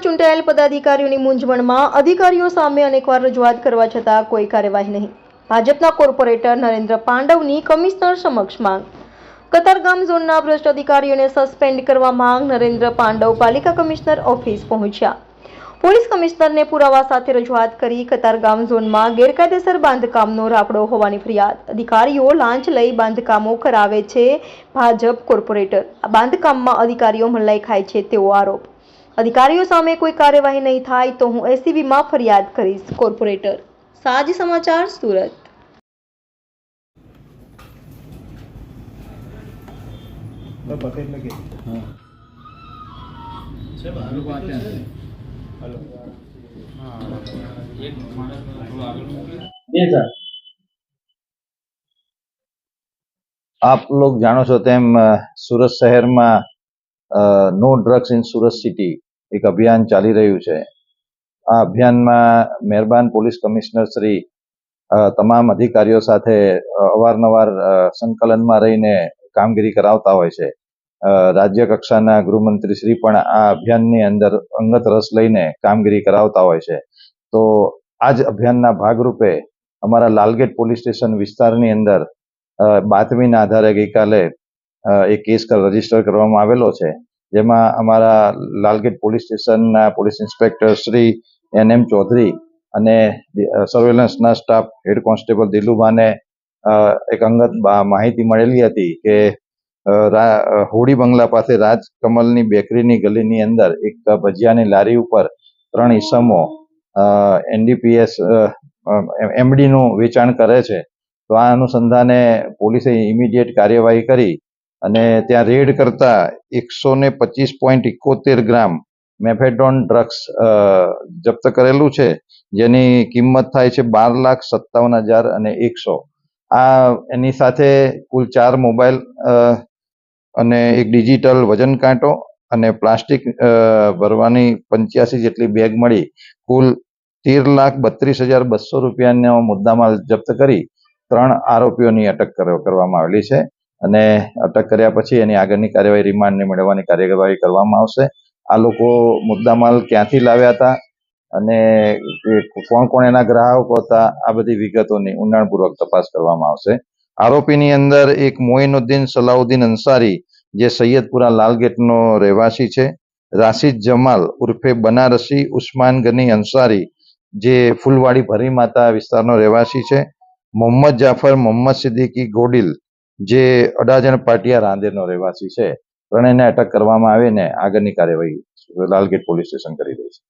ચૂંટાયેલ પદાધિકારીઓની મૂંઝવણમાં અધિકારીઓ સામે અનેકવાર રજૂઆત કરવા છતાં કોઈ કાર્યવાહી નહીં. ભાજપના કોર્પોરેટર નરેન્દ્ર પાંડવની કમિશનર સમક્ષ માંગ. કતારગામ ઝોનના ભ્રષ્ટ અધિકારીઓને સસ્પેન્ડ કરવા માંગ. નરેન્દ્ર પાંડવ પાલિકા કમિશનર ઓફિસ પહોંચ્યા. પોલીસ કમિશનરને પુરાવા સાથે રજૂઆત કરી. કતારગામ ઝોનમાં ગેરકાયદેસર બાંધકામનો રાપડો હોવાની ફરિયાદ. અધિકારીઓ લાંચ લઈ બાંધકામો કરાવે છે. ભાજપ કોર્પોરેટર. આ બાંધકામમાં અધિકારીઓ મલાઈ ખાય છે તેવો આરોપ. અધિકારીઓ સામે કોઈ કાર્યવાહી નહીં થાય તો હું એસીબીમાં ફરિયાદ કરીશ. કોર્પોરેટર. સાંજ સમાચાર, સુરત. आप लोग जानो છો તેમ સુરત શહેરમાં નો ડ્રગ્સ ઇન સુરત સિટી એક અભિયાન ચાલી રહ્યું છે. આ અભિયાનમાં મહેરબાન પોલીસ કમિશનર શ્રી તમામ અધિકારીઓ સાથે અવારનવાર સંકલનમાં રહીને કામગીરી કરાવતા હોય છે. રાજ્ય કક્ષાના ગૃહમંત્રી શ્રી પણ આ અભિયાનની અંદર અંગત રસ લઈને કામગીરી કરાવતા હોય છે. તો આ જ અભિયાનના ભાગરૂપે અમારા લાલગેટ પોલીસ સ્ટેશન વિસ્તારની અંદર બાતમીના આધારે ગઈકાલે એક કેસ રજીસ્ટર કરવામાં આવેલો છે, જેમાં અમારા લાલગેટ પોલીસ સ્ટેશનના police inspector Shri NM Chaudhary અને સર્વેલન્સના સ્ટાફ હેડ કોન્સ્ટેબલ દિલુભાને એક અંગત માહિતી મળેલી હતી કે હોડી બંગલા પાસે રાજકમલની બેકરીની ગલીની અંદર એક ભજીયાની લારી ઉપર 3 ઈસમો NDPS MD નું વેચાણ કરે છે. તો આ અનુસંધાને પોલીસે ઇમિડિયેટ કાર્યવાહી કરી અને ત્યાં રેડ કરતા 125.71 ગ્રામ મેફેડોન ડ્રગ્સ જપ્ત કરેલું છે, જેની કિંમત થાય છે 12,57,100. આ એની સાથે કુલ 4 મોબાઈલ અને એક ડિજિટલ વજન કાંટો અને પ્લાસ્ટિક ભરવાની 85 જેટલી બેગ મળી કુલ 13,32,200 રૂપિયાનો મુદ્દામાલ જપ્ત કરી 3 આરોપીઓની અટક કરવામાં આવેલી છે. અને અટક કર્યા પછી એની આગળની કાર્યવાહી રિમાન્ડને મેળવવાની કાર્યવાહી કરવામાં આવશે. આ લોકો મુદ્દામાલ ક્યાંથી લાવ્યા હતા અને કોણ કોણ એના ગ્રાહકો હતા, આ બધી વિગતોની ઊંડાણપૂર્વક તપાસ કરવામાં આવશે. આરોપીની અંદર એક મોઇનુદ્દીન સલાઉદ્દીન અંસારી, જે સૈયદપુરા લાલગેટનો રહેવાસી છે. રાશિદ જમાલ ઉર્ફે બનારસી ઉસ્માન ગની અંસારી, જે ફૂલવાડી ભરી માતા વિસ્તારનો રહેવાસી છે. મોહમ્મદ જાફર મોહમ્મદ સિદ્દીકી ગોડિલ, જે અડાજણ પાટિયા રાંદેરનો રહેવાસી છે. ત્રણેયને અટક કરવામાં આવીને આગળની કાર્યવાહી લાલગેટ પોલીસ સ્ટેશન કરી રહી છે.